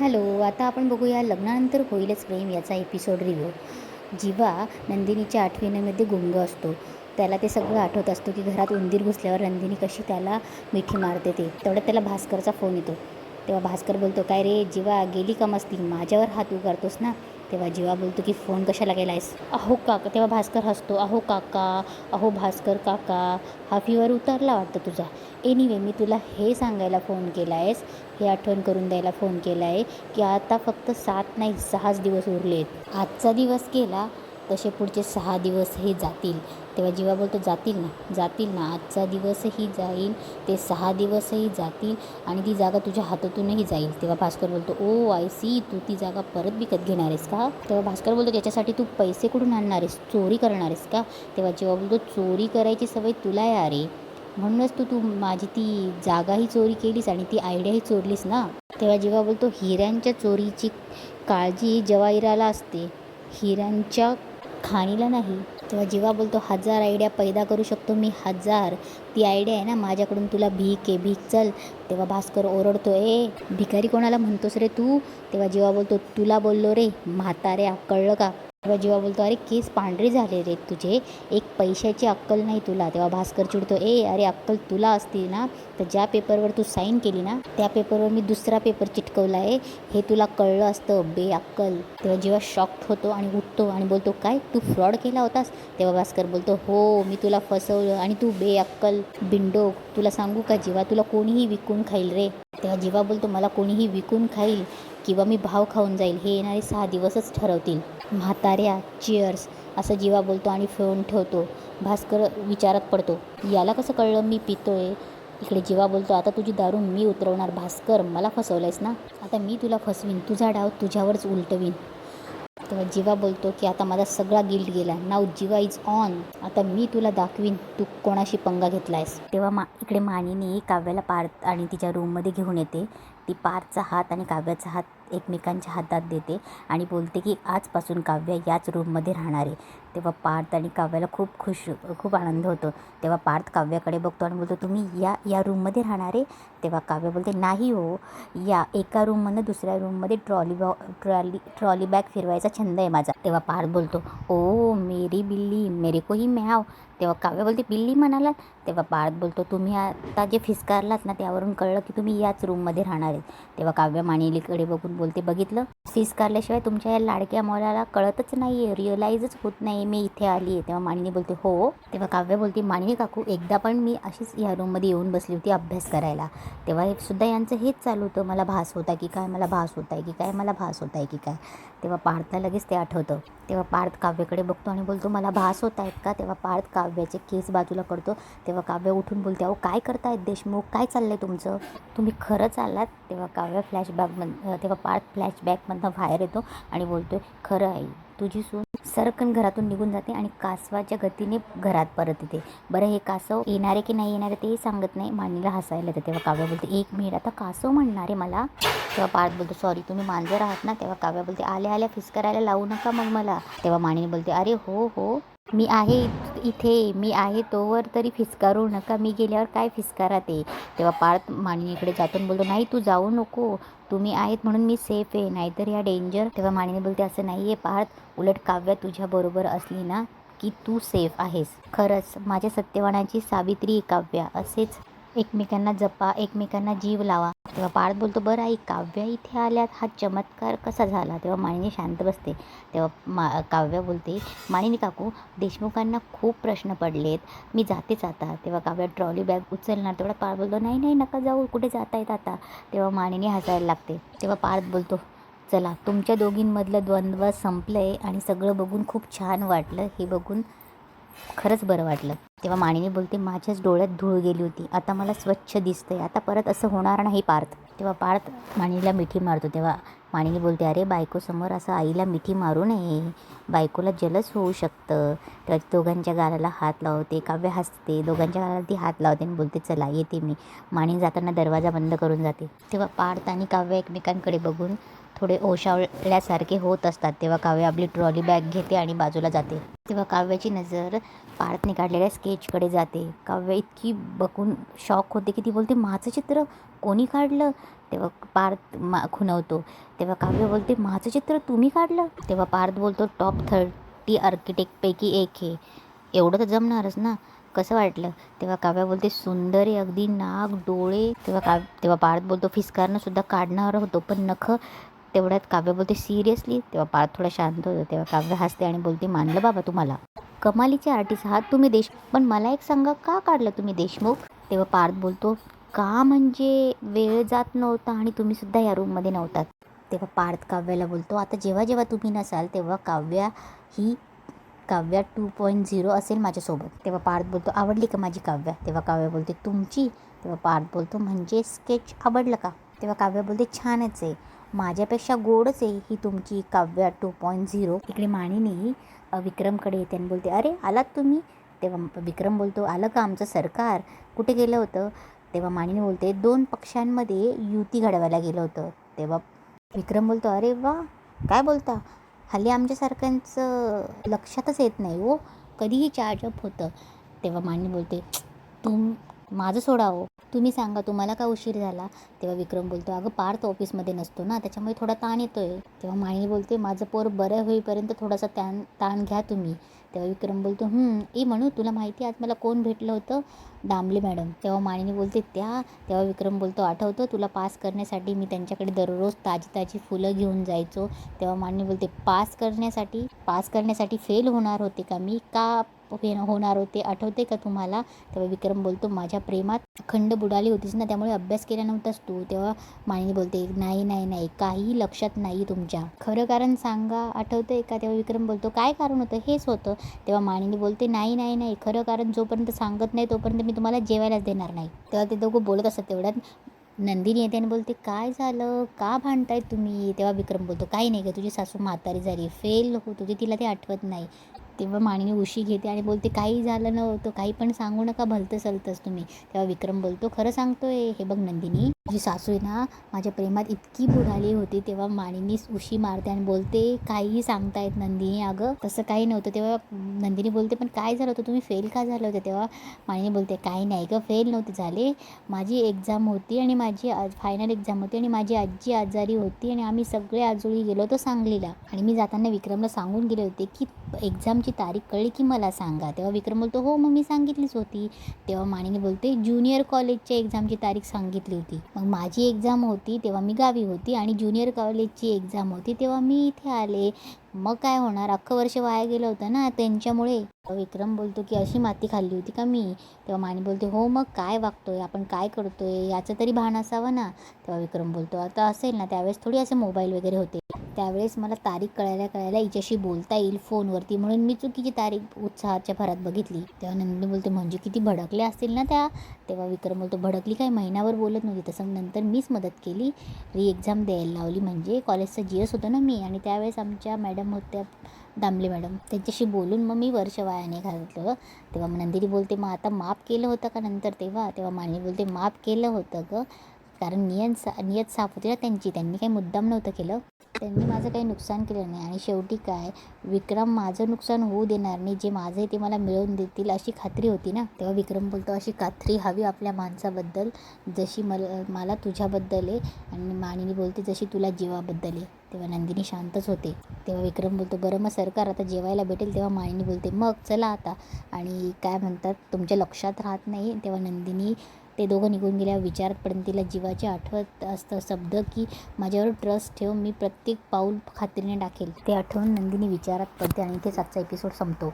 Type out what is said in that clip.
Hello, आता आपण बघूया लग्नानंतर होईलच प्रेम याचा एपिसोड रिव्ह्यू. जीवा नंदिनीच्या आठवणीमध्ये गुंग असतो. त्याला ते सगळं आठवत असतो की घरात उंदीर घुसल्यावर नंदिनी कशी त्याला मिठी मारते ते. तेवढ्यात त्याला भास्करचा फोन येतो. तेव्हा भास्कर बोलतो, काय रे जीवा, गेली का मस्ती, माझ्यावर हात उगारतोस ना. तेव्हा जीवा बोलतो की फोन कशाला केलायस. अहो काका. तेव्हा भास्कर हसतो. अहो काका, अहो भास्कर काका, हा फीवर उतरला वाटतं तुझा. एनिवे, मी तुला हे सांगायला फोन केला आहेस, हे आठवण करून द्यायला फोन केला आहे की आता फक्त 7 नाही 6च दिवस उरलेत. आजचा दिवस गेला तसे पुढचे 6 दिवसही जातील. तेव्हा जीवा बोलतो, जातील ना, जातील ना, आजचा दिवसही जाईल, ते 6 दिवसही जातील आणि ती जागा तुझ्या हातातूनही जाईल. तेव्हा भास्कर बोलतो, ओ आय सी, तू ती जागा परत विकत घेणार आहेस का. तेव्हा भास्कर बोलतो, त्याच्यासाठी तू पैसे कुठून आणणार आहेस, चोरी करणार आहेस का. तेव्हा जीवा बोलतो, चोरी करायची सवय तुला आहे अरे, म्हणूनच तू माझी ती जागाही चोरी केलीस आणि ती आयडियाही चोरलीस ना. तेव्हा जीवा बोलतो, हिऱ्यांच्या चोरीची काळजी जवाहिराला असते, हिऱ्यांच्या खाणीला नाही. तेव्हा जीवा बोलतो, 1000 आयडिया पैदा करू शकतो मी, 1000. ती आयडिया आहे ना माझ्याकडून तुला भीक आहे, भीक चल. तेव्हा भास्कर ओरडतो, ए भिकारी कोणाला म्हणतोस रे तू. तेव्हा जीवा बोलतो, तुला बोललो रे म्हाताऱ्या, कळलं का. तेव्हा जीवा बोलतो, अरे केस पांढरे झाले रे तुझे, एक पैशाची अक्कल नाही तुला. तेव्हा भास्कर चिडतो, ए अरे अक्कल तुला असती ना तर ज्या पेपरवर तू साईन केली ना त्या पेपरवर मी दुसरा पेपर चिटकवला आहे, हे तुला कळलं असतं बेअक्कल. तेव्हा जीवा शॉक्ड होतो आणि उठतो आणि बोलतो, काय तू फ्रॉड केला होतास. तेव्हा भास्कर बोलतो, हो मी तुला फसवलं आणि तू बेअक्कल बिंडो, तुला सांगू का जीवा, तुला कोणीही विकून खाईल रे. तेव्हा जीवा बोलतो, मला कोणीही विकून खाईल किंवा मी भाव खाऊन जाईल हे येणारे 6 दिवसच ठरवतील. म्हाताऱ्या, चिअर्स, असं जीवा बोलतो आणि फोन ठेवतो. भास्कर विचारात पडतो, याला कसं कळलं मी पितोय. इकडे जीवा बोलतो, आता तुझी दारू मी उतरवणार भास्कर, मला फसवलंयस ना, आता मी तुला फसवीन, तुझा डाव तुझ्यावरच उलटवीन. तेव्हा जीवा बोलतो की आता माझा सगळा गिल्ट गेला, नाव जीवा इज ऑन, आता मी तुला दाखवीन तू कोणाशी पंगा घेतलायस. तेव्हा इकडे मानिनी काव्याला पार्थ आणि तिच्या रूममध्ये घेऊन येते. ती पार्थचा हात आणि काव्याचा हात एकमेकांच्या हातात देते आणि बोलते की आजपासून काव्य याच रूममध्ये राहणार आहे. तेव्हा पार्थ आणि काव्याला खूप आनंद होतो. तेव्हा पार्थ काव्याकडे बघतो आणि बोलतो, तुम्ही या रूममध्ये राहणार आहे. तेव्हा काव्य बोलते, नाही हो, या एका रूममधनं दुसऱ्या रूममध्ये ट्रॉली बॅग फिरवायचा छंद आहे माझा. तेव्हा पार्थ बोलतो, ओ मेरी बिल्ली मेरे को ही म्याव. तेव्हा काव्य बोलते, बिल्ली म्हणाला. तेव्हा पार्थ बोलतो, तुम्ही आता जे फिसकारलात ना त्यावरून कळलं की तुम्ही याच रूममध्ये राहणार आहेत. तेव्हा काव्य मानिनीकडे बघून बोलते, बघितलं, फिसकारल्याशिवाय तुमच्या या लाडक्या मुलाला कळतच नाही आहे, रिअलाईजच होत नाही मी इथे आली आहे. तेव्हा मानिनी बोलते, हो. तेव्हा काव्य बोलते, मानिनी काकू, एकदा पण मी अशीच या रूममध्ये येऊन बसली होती अभ्यास करायला, तेव्हा सुद्धा यांचं हेच चालू होतं, मला भास होता की काय, मला भास होत आहे की काय, मला भास होत आहे की काय. तेव्हा पार्थला लगेच ते आठवतं. तेव्हा पार्थ काव्याकडे बघतो आणि बोलतो, मला भास होत आहेत का. तेव्हा पार्थ काव्याचे केस बाजूला करतो. तेव्हा काव्य उठून बोलते, अहो काय करतायत देशमुख, काय चाललंय तुमचं, तुम्ही खरं चाललात. तेव्हा तेव्हा पार्थ फ्लॅशबॅकमधनं बाहेर येतो आणि बोलतोय, खरं आहे, तुझी सून सरकन घरातून निघून जाते आणि कासवाच्या गतीने घरात परत येते. बरं हे कासव येणारे की नाही येणारे तेही सांगत नाही. मानिनीला हसायला येते. तेव्हा काव्य बोलते, 1 मिनिट, आता कासव म्हणणार आहे मला. तेव्हा पार्थ बोलतो, सॉरी तुम्ही मांजर आहात ना. तेव्हा काव्य बोलते, आल्या आल्या फिसकारायला लावू नका मग मला. तेव्हा मानिनी बोलते, अरे हो हो, मी आहे इथे, मी आहे तोवर तरी फिसकारू नका, मी गेल्यावर काय फिसकारा ते. तेव्हा पार्थ मानिनीकडे जातो बोलतो, नाही तू जाऊ नको, तुम्ही आहेत म्हणून मी सेफ आहे, नाहीतर या डेंजर. तेव्हा मानिनी बोलते, असं नाही आहे पार्थ, उलट काव्य तुझ्याबरोबर असली ना की तू सेफ आहेस. खरंच माझ्या सत्यवानाची सावित्री काव्या, असेच एकमेकांना जपा, एकमेकांना जीव लावा. तेव्हा पार्थ बोलतो, बरं आई, काव्या इथे आल्यात हा चमत्कार कसा झाला. तेव्हा मानिनी शांत बसते. तेव्हा काव्या बोलते, मानिनी काकू, देशमुखांना खूप प्रश्न पडलेत, मी जातेच आता. तेव्हा काव्या ट्रॉली बॅग उचलणार, तेवढा पार्थ बोलतो, नाही नाही नका जाऊ, कुठे जाता येत आता. तेव्हा मानिनी हसायला लागते. तेव्हा पार्थ बोलतो, चला तुमच्या दोघींमधलं द्वंद्व संपलं आहे आणि सगळं बघून खूप छान वाटलं, हे बघून खरंच बरं वाटलं. तेव्हा मानिनी बोलते, माझ्याच डोळ्यात धूळ गेली होती, आता मला स्वच्छ दिसतंय, आता परत असं होणार नाही पार्थ. तेव्हा पार्थ मानिनीला मिठी मारतो. तेव्हा मानिनी बोलते, अरे बायकोसमोर असं आईला मिठी मारू नये, बायकोला जलस होऊ शकतं. तेव्हा दोघांच्या गालाला हात लावते. काव्य हसते, दोघांच्या गालाला ती हात लावते आणि बोलते, चला येते मी. मानिनी जाताना दरवाजा बंद करून जाते. तेव्हा पार्थ आणि काव्य एकमेकांकडे बघून थोडे ओशावल्यासारखे होत असतात. तेव्हा काव्य आपली ट्रॉली बॅग घेते आणि बाजूला जाते. तेव्हा काव्याची नजर पार्थने काढलेल्या स्केचकडे जाते. काव्य इतकी बघून शॉक होते की ती बोलते, माझं चित्र कोणी काढलं. तेव्हा पार्थ खुणवतो. तेव्हा काव्य बोलते माझं चित्र तुम्ही काढलं. तेव्हा पार्थ बोलतो टॉप 30 आर्किटेक्टपैकी एक आहे, एवढं तर जमणारच ना, कसं वाटलं. तेव्हा काव्या बोलते सुंदर आहे अगदी, नाक डोळे. तेव्हा पार्थ बोलतो फिस्कारणं सुद्धा काढणार होतो पण नख. तेवढ्यात काव्य बोलते सिरियसली. तेव्हा पार्थ थोडा शांत होतो. तेव्हा काव्य हसते आणि बोलते मानलं बाबा तुम्हाला, कमालीचे आर्टिस्ट आहात तुम्ही पण मला एक सांगा, का काढलं तुम्ही देशमुख. तेव्हा पार्थ बोलतो का म्हणजे वेळ जात नव्हता आणि तुम्ही सुद्धा या रूममध्ये नव्हतात. तेव्हा पार्थ काव्याला बोलतो आता जेव्हा जेव्हा तुम्ही नसाल तेव्हा काव्या 2.0 असेल माझ्यासोबत. तेव्हा पार्थ बोलतो आवडली का माझी काव्या. तेव्हा काव्या बोलते तुमची. तेव्हा पार्थ बोलतो म्हणजे स्केच आवडलं का. तेव्हा काव्या बोलते छानच आहे, माझ्यापेक्षा गोडच आहे ही तुमची काव्या 2.0. इकडे मानिनी विक्रमकडे येते आणि बोलते अरे आलात तुम्ही. तेव्हा विक्रम बोलतो आलं का आमचं सरकार, कुठे गेलं होतं. तेव्हा मानिनी बोलते 2 पक्षांमध्ये युती घडवायला गेलं होतं. तेव्हा विक्रम बोलतो अरे वा, काय बोलता, हल्ली आमच्यासारख्यांचं लक्षातच येत नाही हो, कधीही चार्जअप होतं. तेव्हा मानिनी बोलते माझं सोडा हो, तुम्ही सांगा तुम्हाला का उशीर झाला. तेव्हा विक्रम बोलतो अगं पार्थ ऑफिसमध्ये नसतो ना, त्याच्यामुळे थोडा ताण येतो आहे. तेव्हा मानिनी बोलते माझं पोर बरं होईपर्यंत थोडासा ताण घ्या तुम्ही. तेव्हा विक्रम बोलतो म्हणू तुला माहिती आज मला कोण भेटलं होतं, दामले मॅडम. तेव्हा मानिनी बोलते तेव्हा विक्रम बोलतो आठवतं तुला पास करण्यासाठी मी त्यांच्याकडे दररोज ताजी ताजी फुलं घेऊन जायचो. तेव्हा मानिनी बोलते पास करण्यासाठी फेल होणार होते का मी, का होणार होते आठवते का तुम्हाला. तेव्हा विक्रम बोलतो माझ्या प्रेमात खंड बुडाली होतीस ना, त्यामुळे अभ्यास केला नव्हतास तू. तेव्हा मानिनी बोलते नाही काहीही लक्षात नाही तुमच्या, खरं कारण सांगा आठवतंय का. तेव्हा विक्रम बोलतो काय कारण होतं, हेच होतं. तेव्हा मानिनी बोलते नाही खरं कारण जोपर्यंत सांगत नाही तोपर्यंत मी तुम्हाला जेवायलाच देणार नाही. तेव्हा ते दोघं बोलत असतात तेवढ्यात नंदिनी येते आणि बोलते काय झालं, का भांडताय तुम्ही. तेव्हा विक्रम बोलतो काही नाही का, तुझी सासू म्हातारी झाली, फेल होत होती तिला ते आठवत नाही. तेव्हा मानिनी उशी घेते आणि बोलते काही झालं नव्हतं, काही पण सांगू नका, भलतं सलतंच तुम्ही. तेव्हा विक्रम बोलतो खरं सांगतोय, हे बघ नंदिनी तुझी सासू आहे ना माझ्या प्रेमात इतकी बुडाली होती. तेव्हा मानिनी उशी मारते आणि बोलते काहीही सांगतायत नंदिनी, अगं तसं काही नव्हतं. तेव्हा नंदिनी बोलते पण काय झालं होतं, तुम्ही फेल का झालं होतं. तेव्हा मानिनी बोलते काही नाही गं, फेल नव्हते झाले, माझी एक्झाम होती आणि माझी फायनल एक्झाम होती आणि माझी आजी आजारी होती आणि आम्ही सगळे आजोळी गेलो होतो सांगलीला आणि मी जाताना विक्रमला सांगून गेले होते की एक्झामची तारीख कळली की मला सांगा. तेव्हा विक्रम बोलतो हो मग मी सांगितलीच होती. तेव्हा मानिनी बोलते ज्युनियर कॉलेजच्या एक्झामची तारीख सांगितली होती, मग माझी एक्झाम होती तेव्हा मी गावी होती आणि ज्युनियर कॉलेजची एक्झाम होती तेव्हा मी इथे आले, मग काय होणार, अख्खं वर्ष वाया गेलं होतं ना त्यांच्यामुळे. विक्रम बोलतो की अशी माती खाल्ली होती का मी. तेव्हा मानिनी बोलते हो मग काय वागतोय आपण, काय करतोय याचं तरी भान असावं ना. तेव्हा विक्रम बोलतो आता असेल ना, त्यावेळेस थोडी असे मोबाईल वगैरे होते, त्यावेळेस मला तारीख कळायला हिच्याशी बोलता येईल फोनवरती म्हणून मी चुकीची तारीख उत्साहाच्या भरात बघितली. तेव्हा नंदिनी बोलते म्हणजे किती भडकले असतील ना त्या. तेव्हा विक्रम बोलतो भडकली काय, महिनाभर बोलत नव्हती, तसं नंतर मीच मदत केली, एक्झाम द्यायला लावली, म्हणजे कॉलेजचा GS होतं ना मी, आणि त्यावेळेस आमच्या मॅडम होत्या दामले मॅडम, त्यांच्याशी बोलून मग मी वर्ष वाया नाही घातलं. तेव्हा नंदिनी बोलते मग आता माफ केलं होतं का नंतर. तेव्हा मानिनी बोलते माफ केलं होतं गं, कारण नियत साफ होती ना त्यांची, त्यांनी काही मुद्दाम नव्हतं केलं, त्यांनी माझं काही नुकसान केलं नाही आणि शेवटी काय विक्रम माझं नुकसान होऊ देणार नाही, जे माझं आहे ते मला मिळवून देतील अशी खात्री होती ना. तेव्हा विक्रम बोलतो अशी खात्री हवी आपल्या माणसाबद्दल जशी मला तुझ्याबद्दल आहे, आणि मानिनी बोलते जशी तुला जीवाबद्दल आहे. तेव्हा नंदिनी शांतच होते. तेव्हा विक्रम बोलतो बरं मग सरकार आता जेवायला भेटेल. तेव्हा मानिनी बोलते मग चला आता, आणि काय म्हणतात तुमच्या लक्षात राहत नाही. तेव्हा नंदिनी ते दोघं निघून गेल्यावर विचारत पण तिला जीवाची आठवत असतं शब्द की माझ्यावर ट्रस्ट ठेव, मी प्रत्येक पाऊल खात्रीने टाकेल. ते आठवून नंदिनी विचारात पडते आणि इथेच आजचा एपिसोड संपतो.